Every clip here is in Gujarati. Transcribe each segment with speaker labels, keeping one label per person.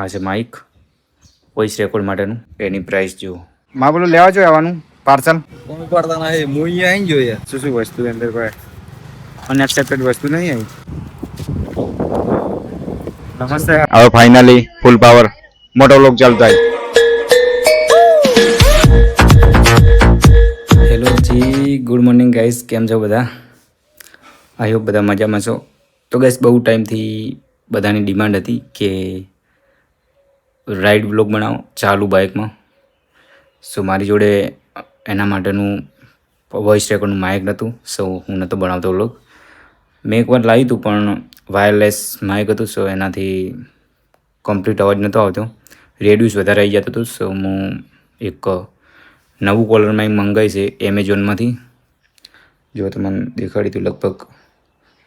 Speaker 1: આ છે માઇક વોઇસ રેકોર્ડ માટેનું. એની પ્રાઇસ જુઓ. માં બોલો લેવા જો આવવાનું પાર્સલ
Speaker 2: કોણ પડતા ના હે હું અહીંયા આવીને જોઈએ.
Speaker 1: શું શું વસ્તુ અંદર કોઈ અનએક્સેપ્ટેડ વસ્તુ નહીં આવી. નમસ્તે. હવે ફાઇનલી ફૂલ પાવર મોટો વ્લોગ ચાલુ થાય. હેલો જી, ગુડ મોર્નિંગ ગાઈસ. કેમ છો બધા? આઈ હોપ બધા મજામાં છો. તો ગાઈસ બહુ ટાઈમથી બધાની ડિમાન્ડ હતી કે રાઈડ વ્લોગ બનાવો ચાલુ બાઇકમાં. સો મારી જોડે એના માટેનું વોઇસ રેકોર્ડનું માઇક નહોતું. સો હું નહોતો બનાવતો વ્લોગ. મેં એકવાર લાવ્યું હતું પણ વાયરલેસ માઇક હતું. સો એનાથી કમ્પ્લીટ અવાજ નહોતો આવતો, રેડિયુસ વધારે આવી જતું હતું. સો હું એક નવું કોલર માઇક મંગાવી છે એમેઝોનમાંથી. જો તમને દેખાડી હતું, લગભગ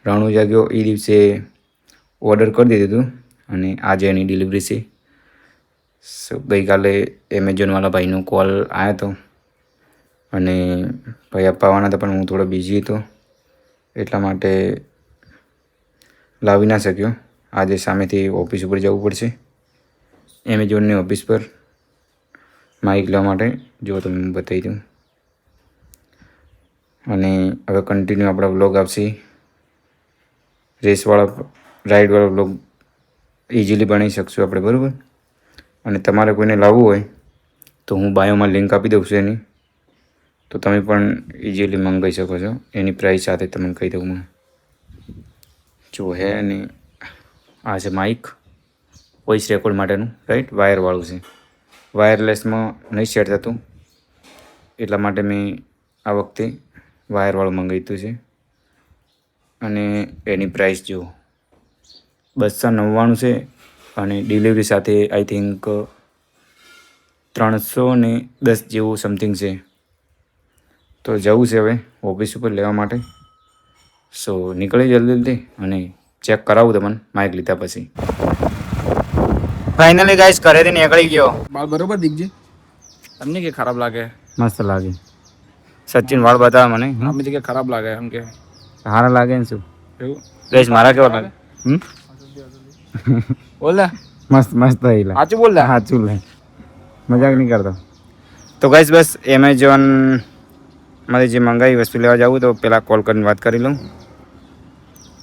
Speaker 1: રણુજા ગયો એ દિવસે ઓર્ડર કરી દીધું હતું અને આજે એની ડિલિવરી છે. સો ગઈકાલે એમેઝોનવાળા ભાઈનો કોલ આવ્યો હતો અને ભાઈ અપાવવાના હતા, પણ હું થોડો બિઝી હતો એટલા માટે લાવી ના શક્યો. આજે સામેથી ઓફિસ ઉપર જવું પડશે, એમેઝોનની ઓફિસ પર માઇક લેવા માટે. જો તમે બતાવી દઉં. અને હવે કન્ટિન્યુ આપણા વ્લોગ આવશે. રેસવાળા રાઈડવાળા વ્લોગ ઇઝીલી બનાવી શકશું આપણે, બરાબર? અને તમારે કોઈને લાવવું હોય તો હું બાયોમાં લિંક આપી દઉં છું એની, તો તમે પણ ઇઝીલી મંગાવી શકો છો. એની પ્રાઇસ સાથે તમને કહી દઉં હું. જો હે ને આ છે માઇક વોઇસ રેકોર્ડ માટેનું, રાઈટ? વાયરવાળું છે. વાયરલેસમાં નહીં સેટ થતું એટલા માટે મેં આ વખતે વાયરવાળું મંગાવ્યું છે. અને એની પ્રાઇસ જુઓ, 299 છે અને ડિલિવરી સાથે આઈ થિંક 310 જેવું સમથિંગ છે. તો જવું છે હવે ઓફિસ ઉપર લેવા માટે. સો નીકળી જલ્દી અને ચેક કરાવું તમને માઇક લીધા પછી. ફાઇનલી ગાઈસ ઘરેથી નીકળી ગયો.
Speaker 2: બાલ બરોબર દીકજી, તમને કે ખરાબ લાગે?
Speaker 1: મસ્ત લાગે. સચિન વાળ બતાવે મને.
Speaker 2: અમે કે ખરાબ લાગે એમ કે
Speaker 1: સારા લાગે ને શું?
Speaker 2: એવું
Speaker 1: ગાઈસ મારા કેવા લાગે?
Speaker 2: બોલ
Speaker 1: મસ્ત મસ્ત થયેલા.
Speaker 2: સાચું બોલ
Speaker 1: સાચું લે, મજાક નહીં કરતો. તો ગાઈસ બસ એમેઝોન માંથી જે મંગાવી વસ્તુ લેવા જવું તો પહેલાં કોલ કરીને વાત કરી લઉં.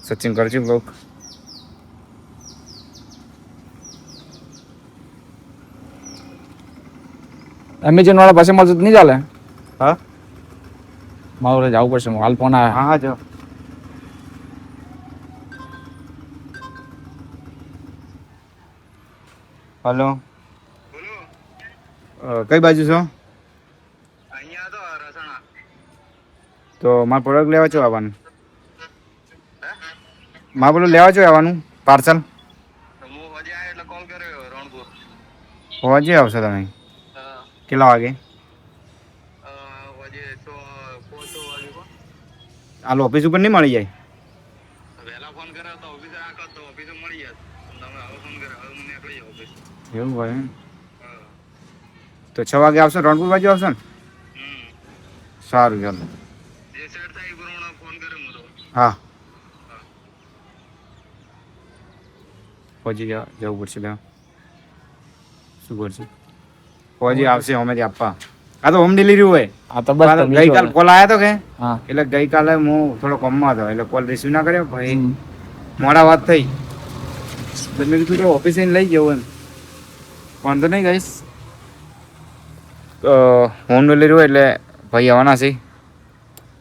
Speaker 1: સચિન કરજો બ્લોગ.
Speaker 2: એમેઝોન વાળા પાસે મળતું નહીં ચાલે?
Speaker 1: હા
Speaker 2: મારે જવું પડશે. હાલ ફોન આવે.
Speaker 1: હા જો. હલો, કઈ બાજુ છો?
Speaker 3: અહીંયા તો રસણા.
Speaker 1: તો મારે પ્રોડક્ટ લેવા છો આવવાનું? મારે બોલો લેવા છો આવવાનું પાર્સલ?
Speaker 3: હું હજી આવ્યો એટલે કોલ કર્યો રણપુર.
Speaker 1: હોજે આવશો તમે? કેટલા વાગે?
Speaker 3: હજી તો 4 વાગે.
Speaker 1: હાલ ઓફિસ ઉપર નહીં મળી જાય?
Speaker 3: વહેલા ફોન કર્યો તો ઓફિસે આખો તો ઓફિસે મળી જાય. તમે હવે ફોન કર્યો, હવે હું નીકળી જાઉં ઓફિસ.
Speaker 1: એવું હોય તો 6 વાગે આવશો? રણપુર બાજુ આવશો ને? સારું ચાલો.
Speaker 3: જે સેટ થાય એ પ્રમાણે ફોન કર્યો હું તો.
Speaker 1: હા પહોંચી જવું પડશે. લેવા શું કરશું? પહોંચી આવશે અમેથી આપવા. આ તો હોમ ડિલિવરી હોય.
Speaker 2: આ તો બસ
Speaker 1: ગઈકાલ કોલ આવ્યો હતો કે
Speaker 2: હા,
Speaker 1: એટલે ગઈકાલે હું થોડો કમમાં હતો એટલે કોલ રિસીવ ના કર્યો. ભાઈ મોડા વાત થઈ તો મેં કીધું કે ઓફિસે લઈ જવું એમ. વાંધો નહીં ગાઈસ, હોમ ડિલિવરી હોય એટલે ભાઈ આવવાના છે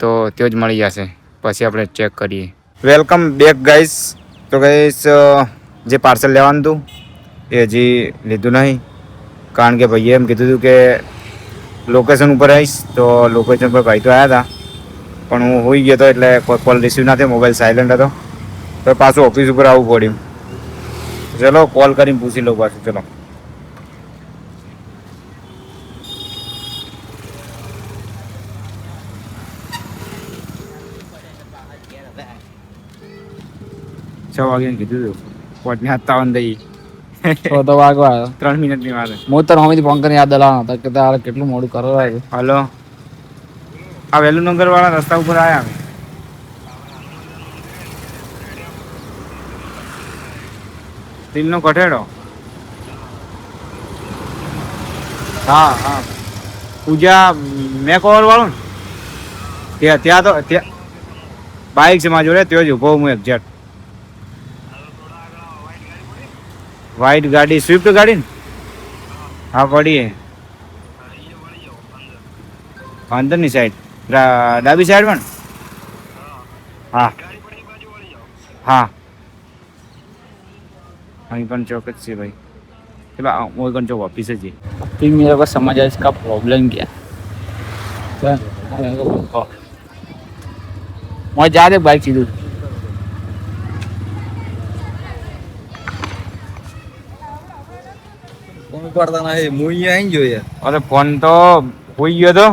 Speaker 1: તો ત્યાં જ મળી જશે. પછી આપણે ચેક કરીએ. Welcome back guys. તો ગાઈસ જે પાર્સલ લેવાનું હતું એ હજી લીધું નહીં, કારણ કે ભાઈએ એમ કીધું હતું કે લોકેશન ઉપર આવીશ. તો લોકેશન પર ભાઈ તો આવ્યા હતા પણ હું હોઈ ગયો હતો એટલે કોઈ કોલ રિસીવ ના થયો, મોબાઈલ સાયલન્ટ હતો. તો પાછું ઓફિસ ઉપર આવવું પડ્યું. ચલો કોલ કરીને પૂછી લઉં પાછું. ચલો છ વાગ્યાને કીધું હતું, 5:57 થઈ.
Speaker 2: તો વાગવા
Speaker 1: 3 મિનિટની વાત.
Speaker 2: હું તો હવેથી ફોન કરીને યાદ દિલાવવાનો હતો કે તારે કેટલું મોડું કરવા છે.
Speaker 1: હલો, આ વેલુનગર વાળા રસ્તા ઉપર આવ્યા અમે. દિલનો કઠેડો. હા હા પૂજા મેકોવર વાળો ને ત્યાં તો ત્યાં બાઇક છે મારા જોડે ત્યાં જ ઉભો હું એક્ઝેક્ટ વ્હાઈટ ગાડી સ્વિફ્ટ ગાડી ને હા પડી અંદરની સાઈડ ડાબી સાઈડ પણ હા હા અહીં પણ ચોક જ છે ભાઈ પેલા મોઈકન ચોક ઓફિસ જ છે
Speaker 2: फिर मेरे को समझ आया इसका प्रॉब्लम क्या है मैं जा रहे बाइक सीधू
Speaker 4: ફોન ઉપાડતા ના હું અહીંયા આવી ગયો યાર.
Speaker 1: અરે ફોન તો હોઈ ગયો તો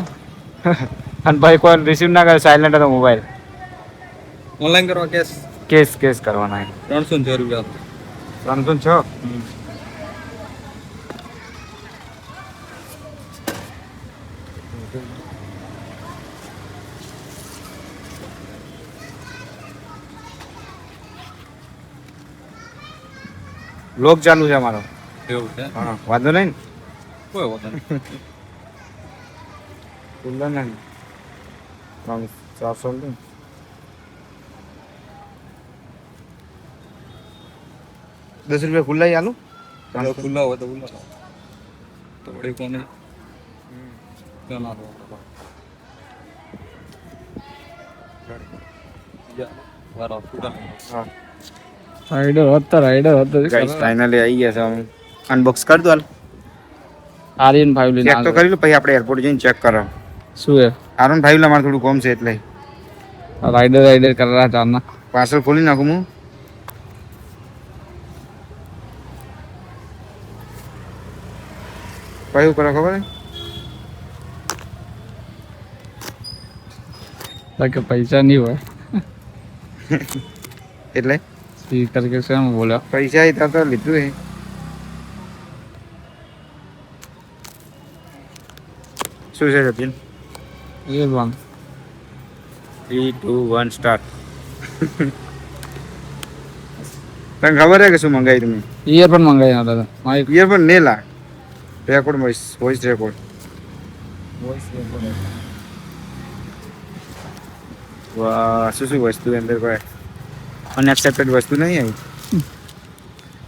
Speaker 1: અને ભાઈ કોઈ રિસીવ ના કરે સાયલેન્ટ હતો મોબાઈલ
Speaker 4: ઓનલાઈન કરવા કેસ
Speaker 1: કેસ કેસ કરવાના
Speaker 4: 306 રૂપિયા.
Speaker 1: 306 લોક ચાલુ છે અમારો
Speaker 4: એવું છે
Speaker 1: હા વાંધો નહીં
Speaker 4: કોઈ વાંધો નહીં.
Speaker 1: ખુલ્લા નહીં 400 નહીં ₹10 ખુલ્લા આલું
Speaker 4: જો ખુલ્લા હોય તો ખુલ્લા તો વળી કોને ક્યાં ના દો વારો ખુલ્લા
Speaker 1: હા
Speaker 2: રાइडर होता
Speaker 1: ગાઈસ ફાઇનલી આવી ગયા છે અમે અનબોક્સ કરી દો હાલ
Speaker 2: आर्यन 5 लेना
Speaker 1: ચેક તો કરી લો પછી આપણે એરપોર્ટ જઈને ચેક કરો
Speaker 2: શું है
Speaker 1: આરન 5 લા મારે થોડું કોમ છે એટલે
Speaker 2: राइडर कर रहा था ना
Speaker 1: પાર્સલ ખોલી નાખું હું કયું કરો ખબર હે
Speaker 2: ताकि पैसा नहीं हुआ
Speaker 1: એટલે
Speaker 2: स्पीकर के से हम बोला
Speaker 1: પૈસા એ તો લીધું હે શું છે સચિન
Speaker 2: ये वन
Speaker 1: 3 2 1 સ્ટાર્ટ તને ખબર હે કે શું મંગાવી તમે
Speaker 2: ईयरफोन मंगाया था माइक
Speaker 1: ઇયરફોન ને લા રેકોર્ડ વોઇસ રેકોર્ડ વાહ શું શું વસ્તુ અંદર કોઈ અનએક્સેપ્ટેડ વસ્તુ નહીં આવી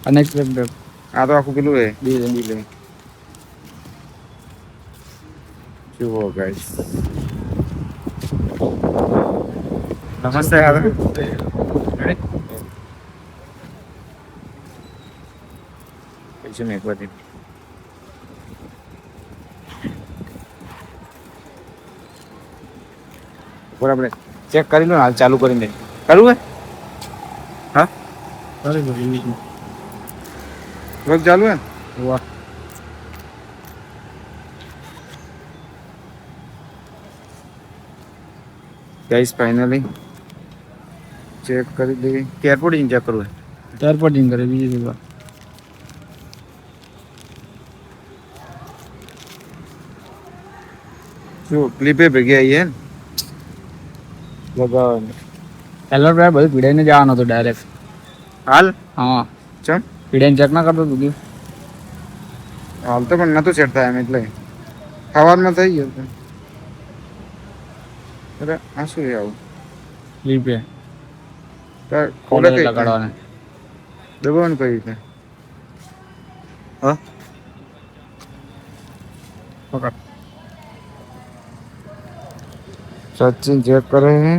Speaker 2: अनएक्सपेक्टेड
Speaker 1: આ તો આખું પેલું હે
Speaker 2: બિલ.
Speaker 1: બિલ હે. જુઓ ગાઈસ નમસ્તે યાર પૈસા મેં એકવાર દીધું ઉપર આપણે ચેક કરી લો ને હાલ ચાલુ કરીને કરવું હે હા વર્ક ચાલુ હે ને
Speaker 2: वाह
Speaker 1: ગાઈસ ફાઇનલી ચેક કરી દઈએ કે એરપોર્ટ જઈને ચેક કરવું હે
Speaker 2: एयरपोर्ट करे बीजी जगह
Speaker 1: શું ક્લિપે ભેગી આવી હે ને લગાવવાની
Speaker 2: हेलो भाई બધું પીડાઈને જવાનો હતો ડાયરેક્ટ
Speaker 1: હાલ
Speaker 2: હા
Speaker 1: ચમ
Speaker 2: પીડાઈને ચેક ના કરતો તું
Speaker 1: હાલ તો પણ નતું સેટ થાય એમ એટલે સવારમાં થઈ ગયું હતું. અરે આ શું છે આવું
Speaker 2: લીપે
Speaker 1: તાર ખોલે
Speaker 2: કોલર
Speaker 1: કઈ રીતે?
Speaker 2: લગાડવાને
Speaker 1: દબાવવાનું કઈ રીતે હા
Speaker 2: પકડ
Speaker 1: સચિન ચેક કરે હે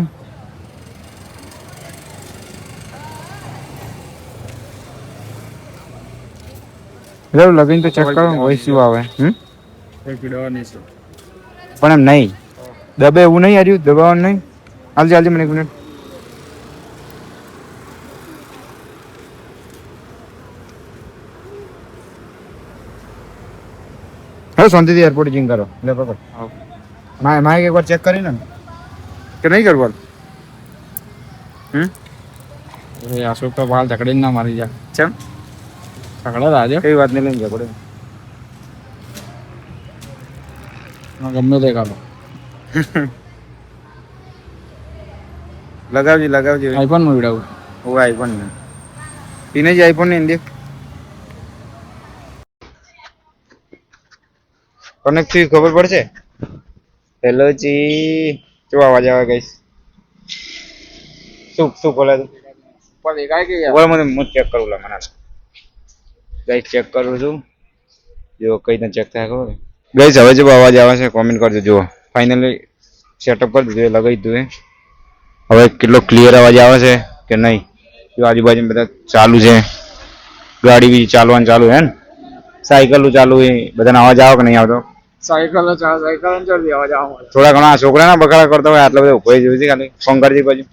Speaker 1: રેવ લગીન તો ચેક કરો વોઇસ શું આવે
Speaker 2: પીડાવાની છે
Speaker 1: પણ એમ નહીં દબે એવું નહીં હાર્યું દબાવવાનું નહીં હાલજે હાલજે મને એક મિનિટ હવે શાંતિથી એરપોર્ટ જઈને કરો લે પકડ માઇક એકવાર ચેક કરીને ને કે નહીં કરવું
Speaker 2: એ અશોક તો બાલ ઝઘડીને ના મારી જા
Speaker 1: ચમ
Speaker 2: ઝઘડા રાજો
Speaker 1: કઈ વાત નહીં લઈને ઝઘડે
Speaker 2: ગમે તે કાઢો
Speaker 1: લગાવજે લગાવજે
Speaker 2: આઈફોન માં વિડાવું
Speaker 1: હું આઈફોન ને એને જ આઈફોન ને દેખ
Speaker 5: કનેક્ટ થી ખબર પડશે. હેલો જી શું અવાજ આવે ગાઈસ? શું બોલે તું?
Speaker 2: પણ દેખાય કે
Speaker 5: બોલ મને હું ચેક કરું લા મને ગાઈસ ચેક કરું છું જો કઈ રીતે ચેક થાય ખબર ગાઈસ હવે જો અવાજ આવે છે કોમેન્ટ કરજો. જુઓ ફાઇનલી સેટઅપ કરી દીધું લગાવી દીધું હવે કેટલો ક્લિયર અવાજ આવે છે કે નહીં. જો આજુબાજુ બધા ચાલુ છે ગાડી બી ચાલવાનું ચાલુ હે ને સાયકલ ચાલુ છે બધાનો અવાજ આવે કે નહીં આવતો?
Speaker 2: સાયકલ ચડતી અવાજ આવવા
Speaker 5: થોડા ઘણા છોકરા ના બગાડા કરતા હોય આટલા બધા ઉભા જોયું છે ખાલી ફોન કરજે બાજુ.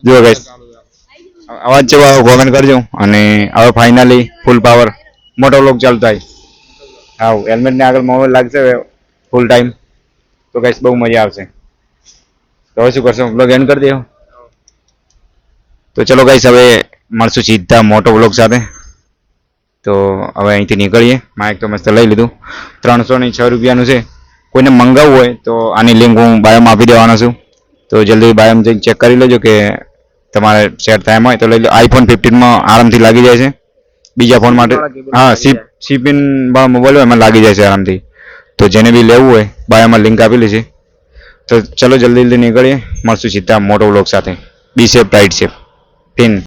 Speaker 5: જો ગાઈસ અવાજ છે કોમેન્ટ કરજો અને હવે ફાઇનલી ફૂલ પાવર મોટો વ્લોગ ચાલતો હોય. હા હેલ્મેટ ને આગળ મોબાઈલ લાગશે ફૂલ ટાઈમ તો ગાઈસ બહુ મજા આવશે. તો હવે શું કરશો વ્લોગ એન્ડ કરી દેવો. તો ચલો ગાઈસ હવે મળશું સીધા મોટો વ્લોગ સાથે. તો હવે અહીંથી નીકળીએ. માઇક તો મસ્ત લઈ લીધું 306 રૂપિયાનું છે. કોઈને મંગાવવું હોય તો આની લિંક હું બાયોમાં આપી દેવાનો છું. તો જલ્દી બાયોમાં જઈને ચેક કરી લેજો કે તમારે સેટ થાય એમ હોય તો લઈ લો. આઈફોન 15માં આરામથી લાગી જાય છે. બીજા ફોન માટે હા સીપિન મોબાઈલ હોય એમાં લાગી જાય છે આરામથી. તો જેને બી લેવું હોય બાયોમાં લિંક આપેલી છે. તો ચલો જલ્દી નીકળીએ. મળશું સીધા મોટો વ્લોગ સાથે. બી સેફ રાઈટ સેફ પિન.